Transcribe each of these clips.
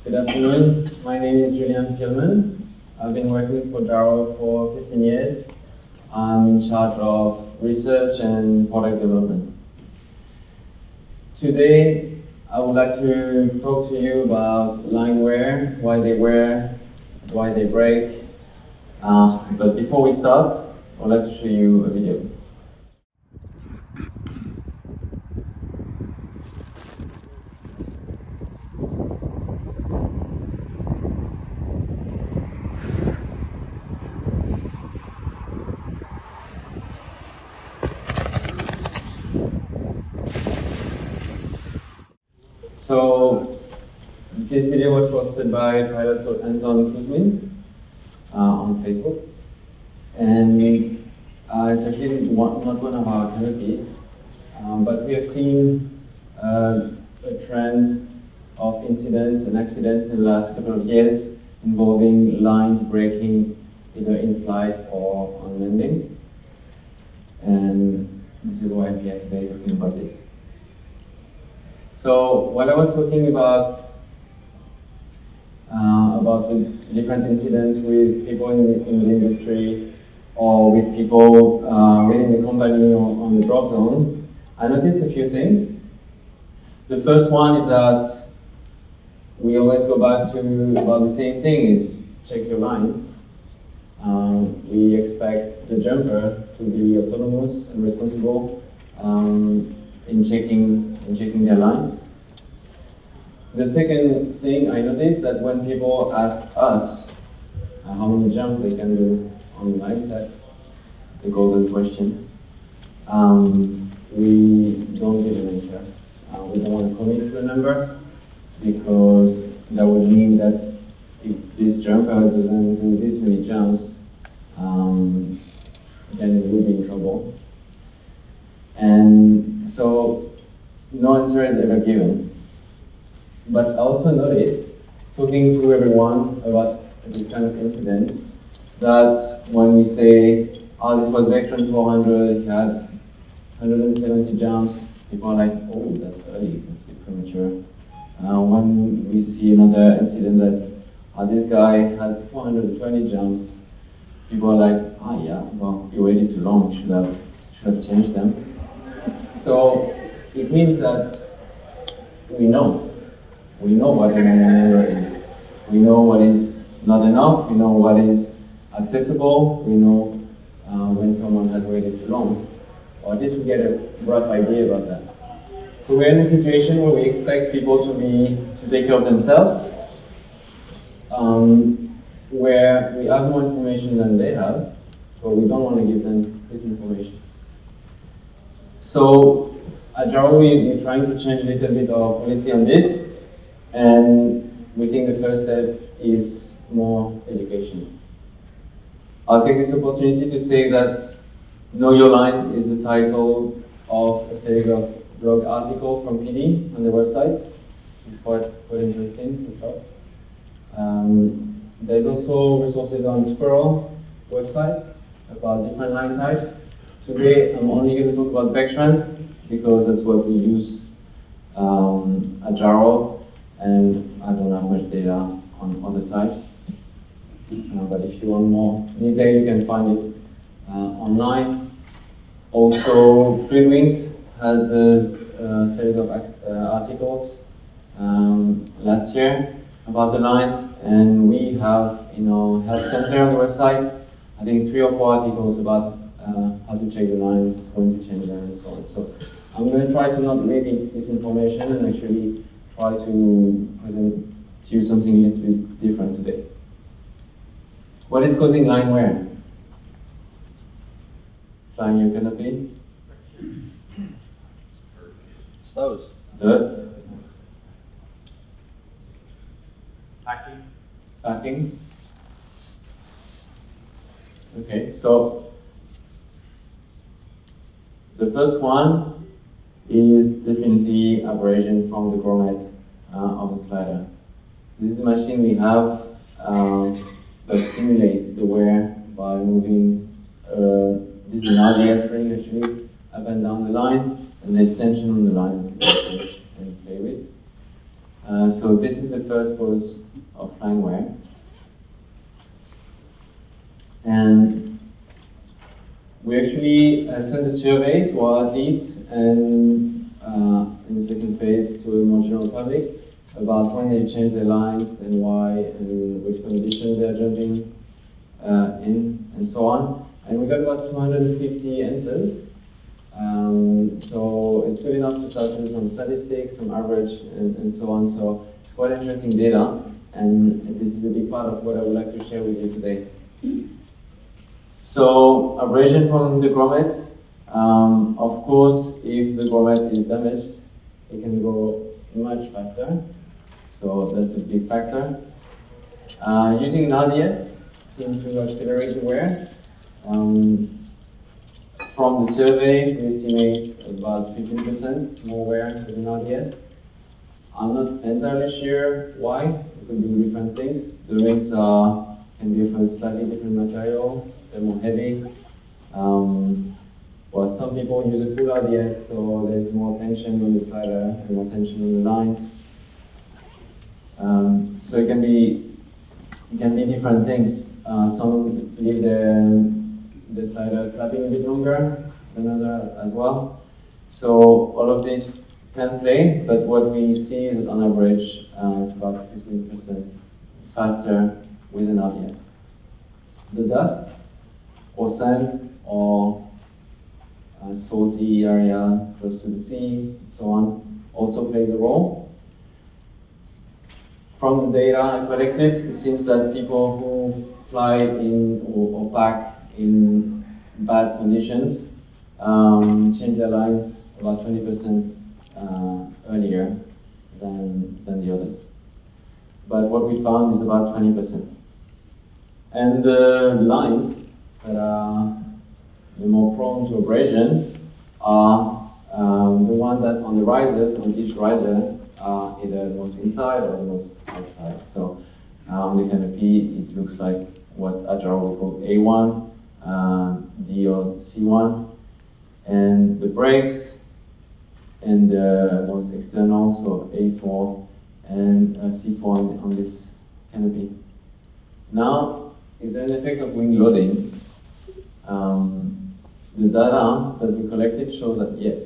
Good afternoon. My name is Julien. I've been working for JYRO for 15 years. I'm in charge of research and product development. Today, I would like to talk to you about linewear, why they wear, why they break. But before we start, I would like to show you a video. So, this video was posted by pilot Anton Kuzmin on Facebook, and it's actually not one of our canopies, but we have seen a trend of incidents and accidents in the last couple of years involving lines breaking either in flight or on landing, and this is why I'm here today talking about this. So what I was talking about the different incidents with people in the industry or with people within the company or on the drop zone, I noticed a few things. The first one is that we always go back to about the same thing, is check your lines. We expect the jumper to be autonomous and responsible in checking their lines. The second thing I noticed that when people ask us how many jumps they can do on the Lineset, the golden question, we don't give an answer. We don't want to commit to a number because that would mean that if this jumper doesn't do this many jumps, then it will be in trouble. And so no answer is ever given. But I also noticed, talking to everyone about this kind of incident, that when we say, oh, this was Vectron 400, he had 170 jumps, people are like, oh, that's early, that's a bit premature. When we see another incident that this guy had 420 jumps, people are like, yeah, well, you waited too long, should have changed them. So it means that we know what a number is. We know what is not enough, we know what is acceptable, we know when someone has waited too long, or at least we get a rough idea about that. So we're in a situation where we expect people to take care of themselves, where we have more information than they have, but we don't want to give them this information. So at JYRO, we're trying to change a little bit our policy on this, and we think the first step is more education. I'll take this opportunity to say that Know Your Lines is the title of a series of blog articles from PD on the website. It's quite interesting to talk. There's also resources on Squirrel website about different line types. Today I'm only going to talk about Vectron because that's what we use at JYRO, and I don't have much data on other types. But if you want more detail, you can find it online. Also, Fluidwings had a series of articles last year about the lines, and we have in our health center on the website, I think 3 or 4 articles about how to check the lines, when to change them, and so on. So I'm going to try to not repeat this information and actually try to present to you something a little bit different today. What is causing line wear? Flying your canopy? Stows. Dirt? Packing. Okay, so the first one is definitely abrasion from the grommet of the slider. This is a machine we have that simulates the wear by moving this is an RDS ring actually up and down the line, and there's tension on the line and play with. So this is the first pose of linewear. And we actually sent a survey to our athletes and in the second phase to a more general public about when they change their lines and why and which conditions they're jumping in and so on. And we got about 250 answers. So it's good enough to start with some statistics, some average and so on. So it's quite interesting data, and this is a big part of what I would like to share with you today. So abrasion from the grommets. Of course, if the grommet is damaged, it can go much faster. So that's a big factor. Using an RDS seems to accelerate the wear. From the survey, we estimate about 15% more wear with an RDS. I'm not entirely sure why. It could be different things. The rings can be of a slightly different material. They're more heavy. Well, some people use a full RDS, so there's more tension on the slider and more tension on the lines. So it can be different things. Some leave the slider flapping a bit longer than others as well. So all of this can play, but what we see is that on average, it's about 15% faster with an RDS. The dust, or sand, or salty area close to the sea, so on, also plays a role. From the data I collected, it seems that people who fly in or pack in bad conditions change their lines about 20% earlier than the others. But what we found is about 20%. And the lines that are the more prone to abrasion are the one that on the risers, on each riser, are either the most inside or the most outside. So on the Canopy, it looks like what at JYRO we call A1, D or C1, and the brakes and the most external, so A4 and C4 on this Canopy. Now, is there an effect of wing loading? The data that we collected shows that yes.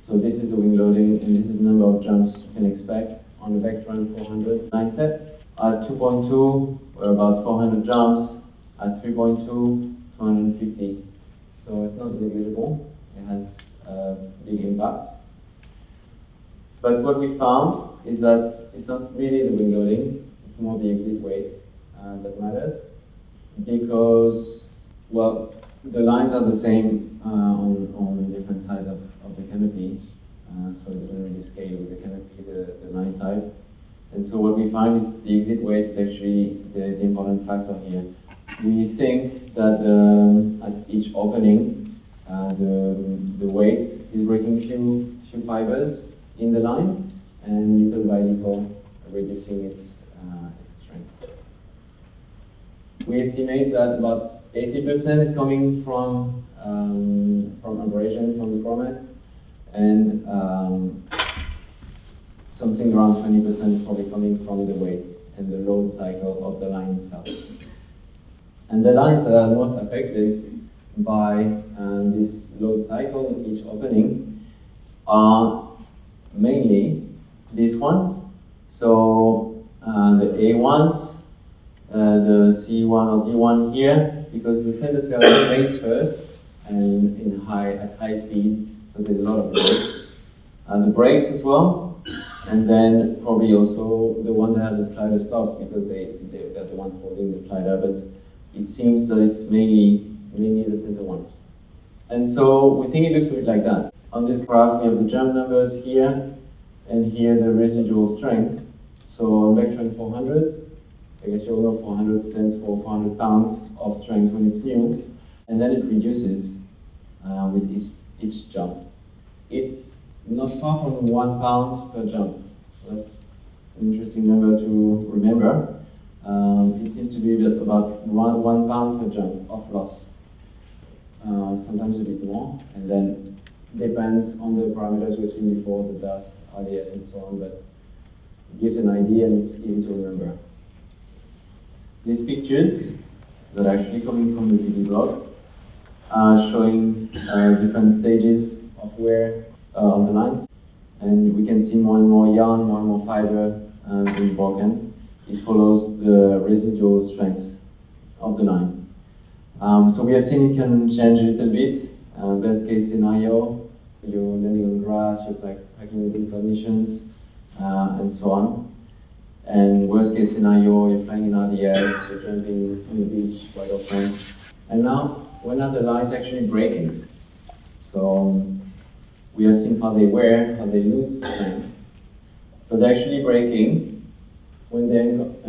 So this is the wing loading, and this is the number of jumps you can expect on the Vectron 400 Lineset. At 2.2, we're about 400 jumps. At 3.2, 250. So it's not negligible. It has a big impact. But what we found is that it's not really the wing loading, it's more the exit weight that matters. Because, well, the lines are the same on different sides of the canopy, so it doesn't really scale with the canopy, the line type. And so what we find is the exit weight is actually the important factor here. We think that at each opening, the weight is breaking few fibers in the line, and little by little reducing its strength. We estimate that about 80% is coming from abrasion from the grommet, and something around 20% is probably coming from the weight and the load cycle of the line itself. And the lines that are most affected by this load cycle in each opening are mainly these ones. So the A1s, the C1 or D1 here, because the center cell inflates first and at high speed, so there's a lot of load. The brakes as well, and then probably also the one that has the slider stops because they're the one holding the slider, but it seems that it's mainly the center ones. And so we think it looks a bit like that. On this graph we have the jump numbers here, and here the residual strength. So on Vectron 400, I guess you all know 400 stands for 400 pounds of strength when it's new, and then it reduces with each jump. It's not far from 1 pound per jump. That's an interesting number to remember. It seems to be about 1 pound per jump of loss. Sometimes a bit more, and then depends on the parameters we've seen before, the dust, RDS, and so on. But It gives an idea and it's easy to remember. These pictures that are actually coming from the VD blog are showing different stages of wear on the lines. And we can see more and more yarn, more and more fiber being broken. It follows the residual strength of the line. So we have seen it can change a little bit. Best case scenario, you're landing on grass, you're like hiking in good conditions, and so on. And worst case scenario, you're flying in RDS, you're jumping on the beach quite often. And now, when are the lines actually breaking? So we have seen how they wear, how they lose strength. But they're actually breaking when they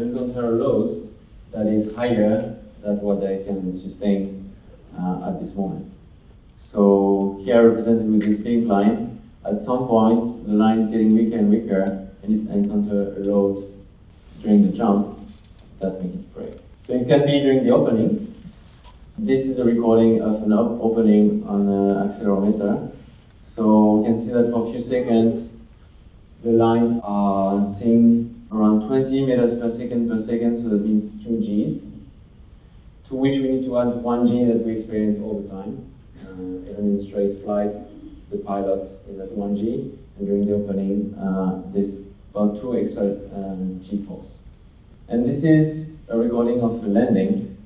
encounter a load that is higher than what they can sustain at this moment. So here represented with this pink line, at some point the line is getting weaker and weaker and it encounters a load during the jump that makes it break. So it can be during the opening. This is a recording of an opening on an accelerometer. So we can see that for a few seconds the lines are seeing around 20 meters per second, so that means 2 Gs, to which we need to add 1 G that we experience all the time. Even in straight flight, the pilot is at 1 G, and during the opening, there's about 2 extra G-force. And this is a recording of a landing,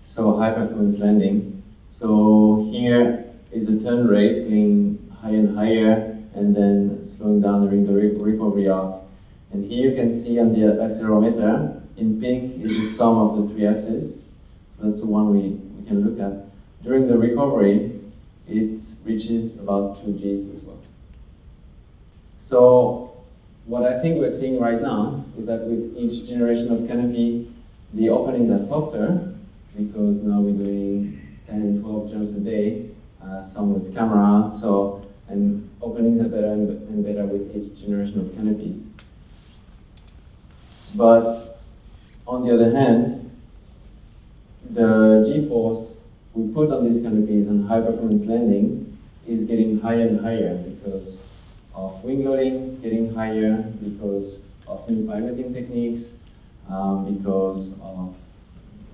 so high-performance landing. So here is a turn rate going higher and higher, and then slowing down during the recovery arc. And here you can see on the accelerometer, in pink is the sum of the 3 axes. So that's the one we can look at. During the recovery, it reaches about 2 Gs as well. So what I think we're seeing right now is that with each generation of Canopy, the openings are softer, because now we're doing 10 and 12 jumps a day, some with camera, and openings are better and better with each generation of canopies. But on the other hand, the G-force we put on these canopies on high-performance landing is getting higher and higher because of wing loading, getting higher because of new piloting techniques, because of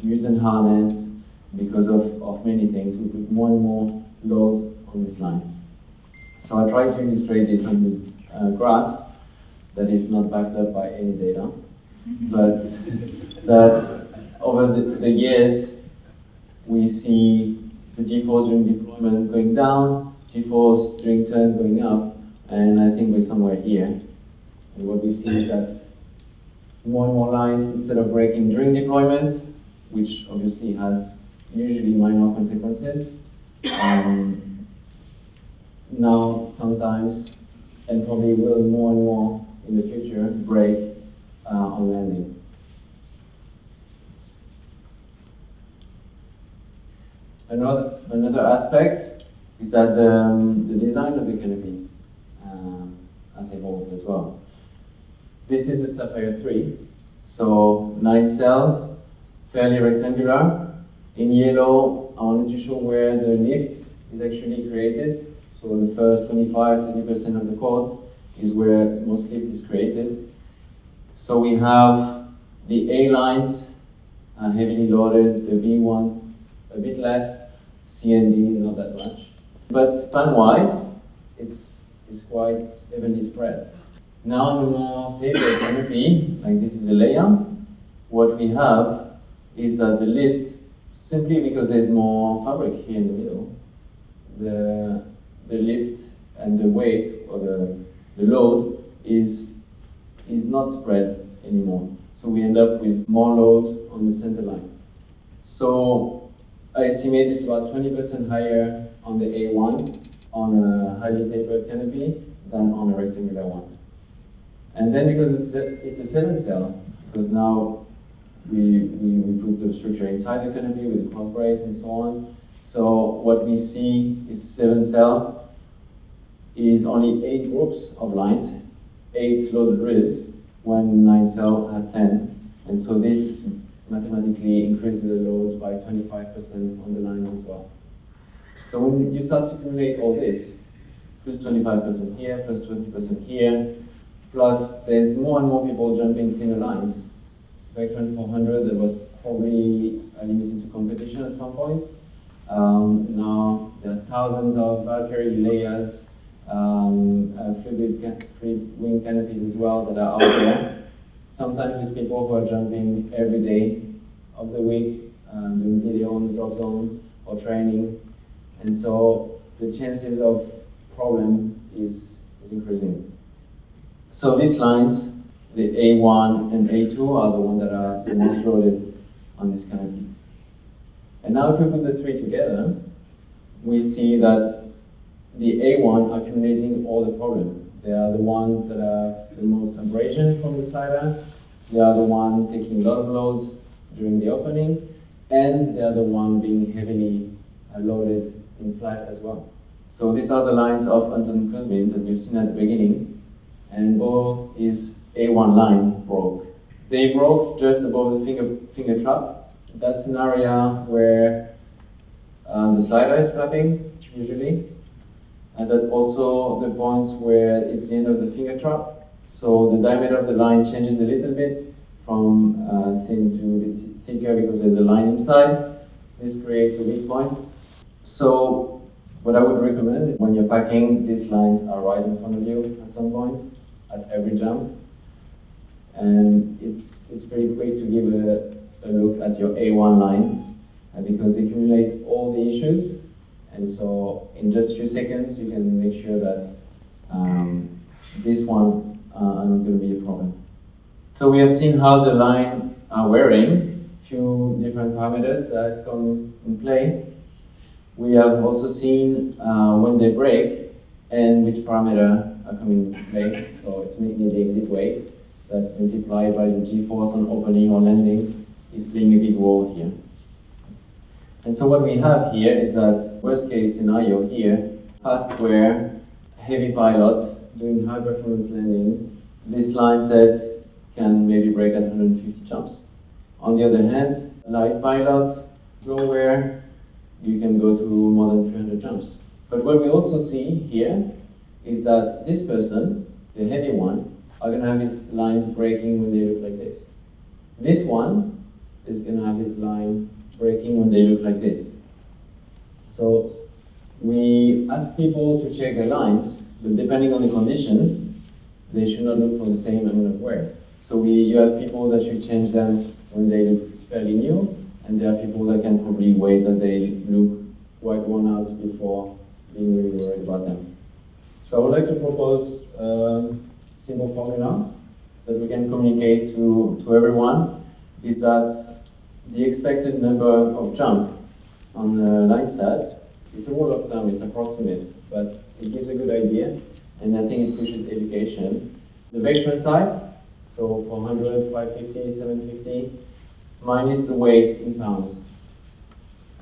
mutant harness, because of many things. We put more and more load on this line. So I tried to illustrate this on this graph that is not backed up by any data, but that's over the years we see the G-force during deployment going down, G-force during turn going up, and I think we're somewhere here. And what we see is that more and more lines, instead of breaking during deployment, which obviously has usually minor consequences, now sometimes, and probably will more and more in the future, break on landing. Another aspect is that the design of the canopies has evolved as well. This is a Sapphire 3, so 9 cells, fairly rectangular. In yellow, I wanted to show where the lift is actually created. So the first 25-30% of the cord is where most lift is created. So we have the A lines heavily loaded, the B ones a bit less, C and D not that much. But span-wise, it's quite evenly spread. Now on the more tapered canopy, like this is a layer, what we have is that the lift, simply because there's more fabric here in the middle, the lift and the weight or the load is not spread anymore. So we end up with more load on the center lines. So I estimate it's about 20% higher on the A1 on a highly tapered canopy than on a rectangular one. And then because it's a 7 cell, because now we put the structure inside the canopy with the cross brace and so on. So what we see is 7 cell is only 8 groups of lines, 8 loaded ribs, when 9 cell had 10. And so this mathematically increases the load by 25% on the lines as well. So when you start to accumulate all this, plus 25% here, plus 20% here, Plus, there's more and more people jumping thinner lines. Vectron 400, that was probably limited to competition at some point. Now there are thousands of Valkyrie layers, fluid wing canopies as well that are out there. Sometimes with people who are jumping every day of the week, doing video on the drop zone or training. And so the chances of problem is increasing. So these lines, the A1 and A2 are the ones that are the most loaded on this canopy. And now if we put the three together, we see that the A1 are accumulating all the problem. They are the ones that are the most abrasion from the slider. They are the one taking a lot of loads during the opening, and they are the one being heavily loaded in flight as well. So these are the lines of Anton Kuzmin that we've seen at the beginning, and both his A1 line broke. They broke just above the finger trap. That's an area where the slider is flapping, usually. And that's also the points where it's the end of the finger trap. So the diameter of the line changes a little bit from thin to a bit thicker because there's a line inside. This creates a weak point. So what I would recommend is when you're packing, these lines are right in front of you at some point, at every jump. And it's pretty quick to give a look at your A1 line because they accumulate all the issues. And so in just a few seconds, you can make sure that this one are not going to be a problem. So we have seen how the lines are wearing, few different parameters that come in play. We have also seen when they break and which parameter are coming into play. So it's mainly the exit weight that multiplied by the G-force on opening or landing is playing a big role here. And so what we have here is that worst case scenario here, fast wear, heavy pilots doing high performance landings, this line set can maybe break at 150 jumps. On the other hand, light pilot, slow wear, you can go to more than 300 jumps. But what we also see here is that this person, the heavy one, are going to have his lines breaking when they look like this. This one is going to have his line breaking when they look like this. So we ask people to check their lines, but depending on the conditions, they should not look for the same amount of wear. So you have people that should change them when they look fairly new, and there are people that can probably wait that they look quite worn out before being really worried about them. So I would like to propose a simple formula that we can communicate to everyone, is that the expected number of jump on the Lineset, it's a rule of thumb, it's approximate, but it gives a good idea, and I think it pushes education. The Vectron type, so 400, 550, 750, minus the weight in pounds.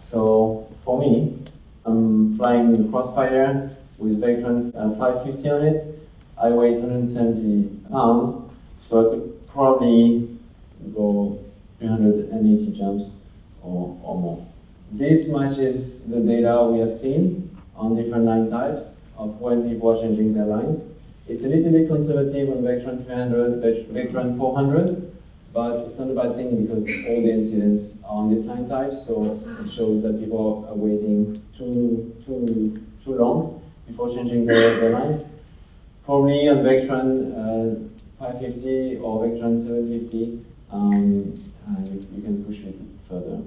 So for me, I'm flying the Crossfire with Vectron 550 on it. I weigh 170 pounds, so I could probably go 380 jumps or more. This matches the data we have seen on different line types of when people are changing their lines. It's a little bit conservative on Vectron 300, Vectron 400, but it's not a bad thing because all the incidents are on this line type, so it shows that people are waiting too long before changing their lines. Probably on Vectron 550 or Vectron 750, you can push it further.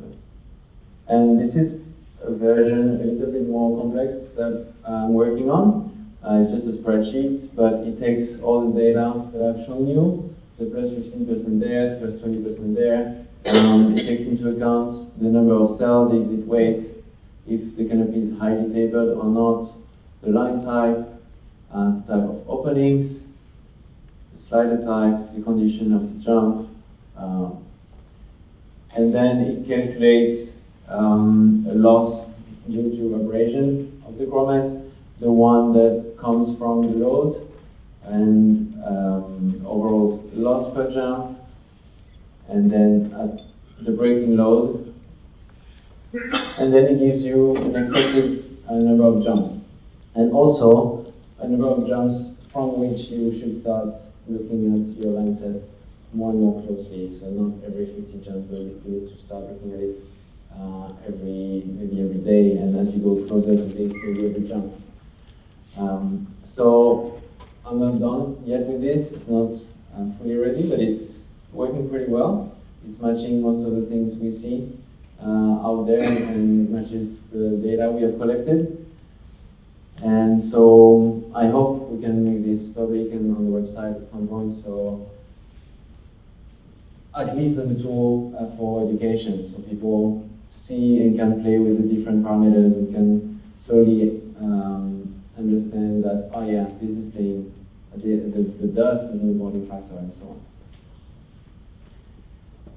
And this is a version a little bit more complex that I'm working on. It's just a spreadsheet, but it takes all the data that I've shown you, the plus 15% there, plus 20% there. It takes into account the number of cells, the exit weight, if the canopy is highly tapered or not, the line type, the type of openings, the slider type, the condition of the jump, and then it calculates a loss due to abrasion of the grommet, the one that comes from the load, and overall loss per jump, and then the braking load, and then it gives you an expected number of jumps, and also a number of jumps from which you should start looking at your line set more and more closely. So not every 50 jump, but you need to start looking at it maybe every day, and as you go closer to this, maybe every jump. So I'm not done yet with this. It's not fully ready, but it's working pretty well. It's matching most of the things we see out there and matches the data we have collected. And so I hope we can make this public and on the website at some point. So at least as a tool for education, so people see and can play with the different parameters and can slowly understand that, oh yeah, this is the dust is an important factor and so on.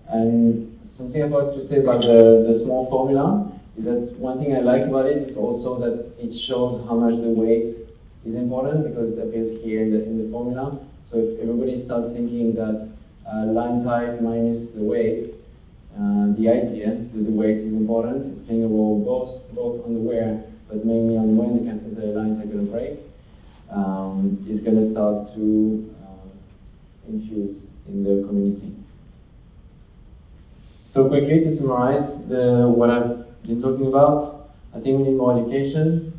And something I thought to say about the small formula is that one thing I like about it is also that it shows how much the weight is important, because it appears here in the formula. So if everybody starts thinking that line type minus the weight, the idea that the weight is important is playing a role both on the wear, but mainly on when the lines are going to break, is going to start to infuse in the community. So quickly to summarize what I've been talking about, I think we need more education.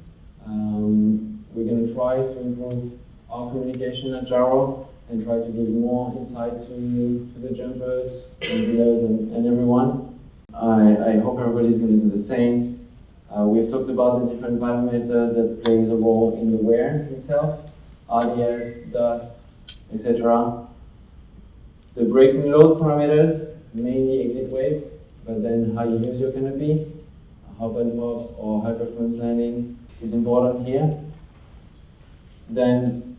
We're going to try to improve our communication at JYRO and try to give more insight to the jumpers and dealers and everyone. I hope everybody is going to do the same. We've talked about the different parameters that plays a role in the wear itself, RDS, dust, etc. The braking load parameters, mainly exit weight, but then how you use your canopy, hop and pops or high performance landing is important here. Then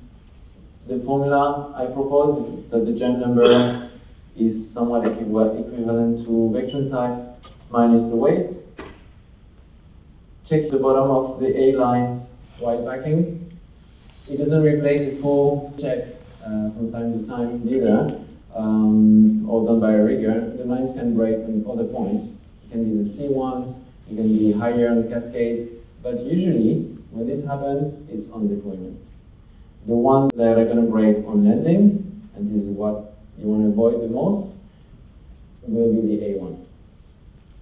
the formula I propose is that the jump number is somewhat equivalent to vector type minus the weight. Check the bottom of the A lines while packing. It doesn't replace a full check from time to time either, or done by a rigger. The lines can break on other points. It can be the C1s, it can be higher on the cascade, but usually when this happens, it's on deployment. The ones that are going to break on landing, and this is what you want to avoid the most, will be the A1.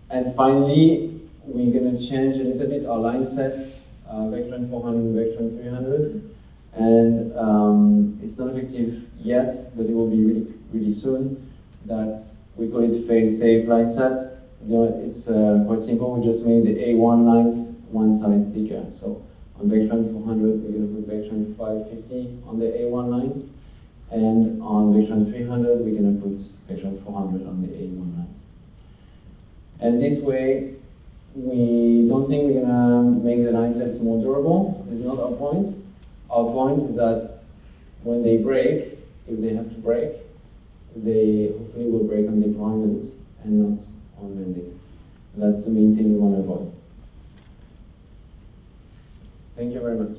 And finally, we're going to change a little bit our line sets, Vectron 400 and Vectron 300. And it's not effective yet, but it will be really soon. We call it fail-safe line sets. It's quite simple. We just made the A1 lines one size thicker. So on Vectron 400, we're going to put Vectron 550 on the A1 lines. And on Vectron 300, we're going to put Vectron 400 on the A1 lines. And this way, we don't think we're going to make the line sets more durable. This is not our point. Our point is that when they break, if they have to break, they hopefully will break on deployment and not on landing. That's the main thing we want to avoid. Thank you very much.